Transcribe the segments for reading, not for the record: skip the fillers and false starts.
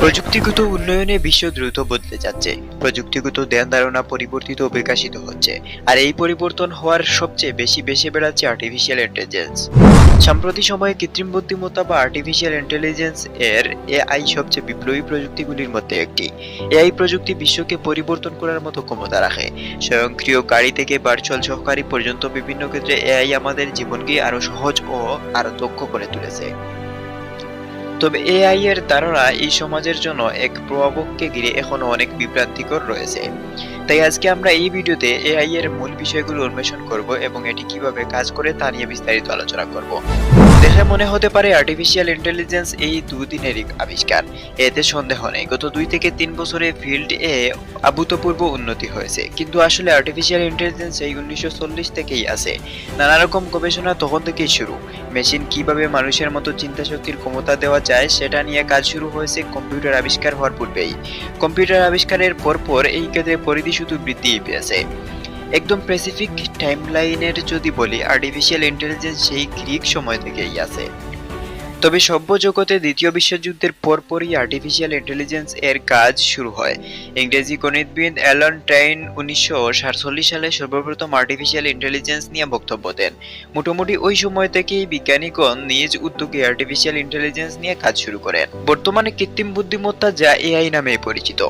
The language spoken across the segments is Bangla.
প্রযুক্তিগত উন্নয়নে বিশ্ব দ্রুত বদলে যাচ্ছে। প্রযুক্তিগত ধ্যান ধারণা পরিবর্তিত ও বিকশিত হচ্ছে, আর এই পরিবর্তন হওয়ার সবচেয়ে বেশি ভেসে বেড়াচ্ছে আর্টিফিশিয়াল ইন্টেলিজেন্স। সাম্প্রতিক সময়ে কৃত্রিম বুদ্ধিমত্তা বা আর্টিফিশিয়াল ইন্টেলিজেন্স এর এআই সবচেয়ে বিপ্লবী প্রযুক্তিগুলির মধ্যে একটি। এআই প্রযুক্তি বিশ্বকে পরিবর্তন করার মতো ক্ষমতা রাখে। স্বয়ংক্রিয় গাড়ি থেকে ভার্চুয়াল সহকারী পর্যন্ত বিভিন্ন ক্ষেত্রে এআই আমাদের জীবনকে আরো সহজ ও আরো দক্ষ করে তুলেছে। তবে এআই এর ধারণা এই সমাজের জন্য এক প্রভাবককে ঘিরে এখনো অনেক বিভ্রান্তিকর রয়েছে। তাই আজকে আমরা এই ভিডিওতে এআই এর মূল বিষয়গুলো অন্বেষণ করব এবং এটি কিভাবে কাজ করে তা নিয়ে বিস্তারিত আলোচনা করব। দেখে মনে হতে পারে আর্টিফিশিয়াল ইন্টেলিজেন্স এই দুদিনেরই আবিষ্কার। এতে সন্দেহ নেই, গত 2 থেকে 3 বছরে ফিল্ড এ অভূতপূর্ব উন্নতি হয়েছে। কিন্তু আসলে আর্টিফিশিয়াল ইন্টেলিজেন্স এই 1940 থেকেই আছে। নানা রকম গবেষণা তখন থেকেই শুরু। মেশিন কিভাবে মানুষের মতো চিন্তা শক্তির ক্ষমতা দেওয়া যায় সেটা নিয়ে কাজ শুরু হয়েছে কম্পিউটার আবিষ্কার হওয়ার পূর্বেই। কম্পিউটার আবিষ্কারের পরপর এই ক্ষেত্রে পরিধি শুধু বৃদ্ধিই পেয়েছে। একদম স্পেসিফিক টাইমলাইনের যদি বলি, আর্টিফিশিয়াল ইন্টেলিজেন্স সেই গ্রিক সময় থেকেই আছে। তবে সভ্য জগতে দ্বিতীয় বিশ্বযুদ্ধের পরপরই আর্টিফিশিয়াল ইন্টেলিজেন্স এর কাজ শুরু হয়। ইংরেজি গণিতবিদ অ্যালান টাইন 1947 সালে সর্বপ্রথম আর্টিফিশিয়াল ইন্টেলিজেন্স নিয়ে বক্তব্য দেন। মোটামুটি ওই সময় থেকেই বিজ্ঞানীগণ নিজ উদ্যোগে আর্টিফিশিয়াল ইন্টেলিজেন্স নিয়ে কাজ শুরু করেন। বর্তমানে কৃত্রিম বুদ্ধিমত্তা, যা এআই নামে পরিচিত,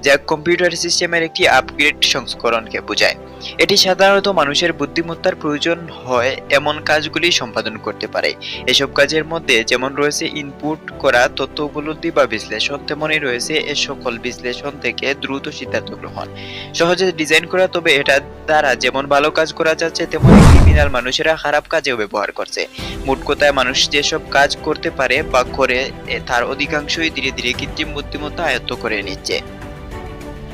যা কম্পিউটার সিস্টেমের একটি আপগ্রেড সংস্করণকে বোঝায়। এটি সাধারণত মানুষের বুদ্ধিমত্তার প্রয়োজন হয় এমন কাজগুলি সম্পাদন করতে পারে। এসব কাজের মধ্যে যেমন রয়েছে ইনপুট করা তথ্য উপলব্ধি বা বিশ্লেষণ, তেমনই রয়েছে এ সকল বিশ্লেষণ থেকে দ্রুত সিদ্ধান্ত গ্রহণ, সহজে ডিজাইন করা। তবে এটা দ্বারা যেমন ভালো কাজ করা যাচ্ছে, তেমনই ক্রিমিনাল মানুষেরা খারাপ কাজেও ব্যবহার করছে। মোট কথায় মানুষ যেসব কাজ করতে পারে বা করে, তার অধিকাংশই ধীরে ধীরে কৃত্রিম বুদ্ধিমত্তা আয়ত্ত করে নিচ্ছে।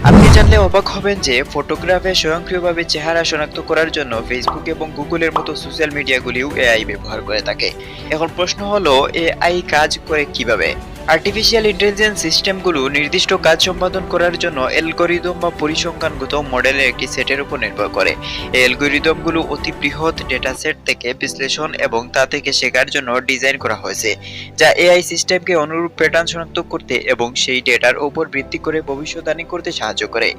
আপনি জানলে অবাক হবেন যে ফটোগ্রাফে স্বয়ংক্রিয়ভাবে চেহারা শনাক্ত করার জন্য ফেসবুক এবং গুগলের মতো সোশ্যাল মিডিয়াগুলিও এআই ব্যবহার করে থাকে। এখন প্রশ্ন হলো, এআই কাজ করে কিভাবে? আর্টিফিশিয়াল ইন্টেলিজেন্স সিস্টেমগুলো নির্দিষ্ট কাজ সম্পাদন করার জন্য অ্যালগরিদম বা পরিসংখ্যানগত মডেলের একটি সেটের উপর নির্ভর করে। এই অ্যালগরিদমগুলো অতি বৃহৎ ডেটা সেট থেকে বিশ্লেষণ এবং তা থেকে শেখার জন্য ডিজাইন করা হয়েছে, যা এআই সিস্টেমকে অনুরূপ প্যাটার্ন শনাক্ত করতে এবং সেই ডেটার উপর ভিত্তি করে ভবিষ্যদ্বাণী করতে সাহায্য করে।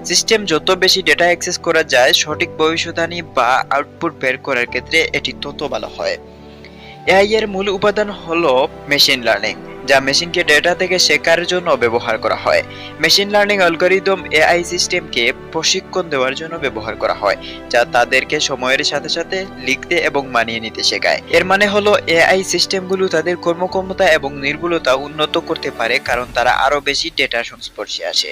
সিস্টেম যত বেশি ডেটা অ্যাক্সেস করা যায়, সঠিক ভবিষ্যদ্বাণী বা আউটপুট বের করার ক্ষেত্রে এটি তত ভালো হয়। এআই এর মূল উপাদান হলো মেশিন লার্নিং, যা মেশিনকে ডেটা থেকে শেখার জন্য ব্যবহার করা হয়। মেশিন লার্নিং অ্যালগরিদম এআই সিস্টেমকে প্রশিক্ষণ দেওয়ার জন্য ব্যবহার করা হয়, যা তাদেরকে সময়ের সাথে সাথে লিখতে এবং মানিয়ে নিতে শেখায়। এর মানে হলো, এআই সিস্টেমগুলো তাদের কর্মক্ষমতা এবং নির্ভুলতা উন্নত করতে পারে, কারণ তারা আরো বেশি ডেটার সংস্পর্শে আসে।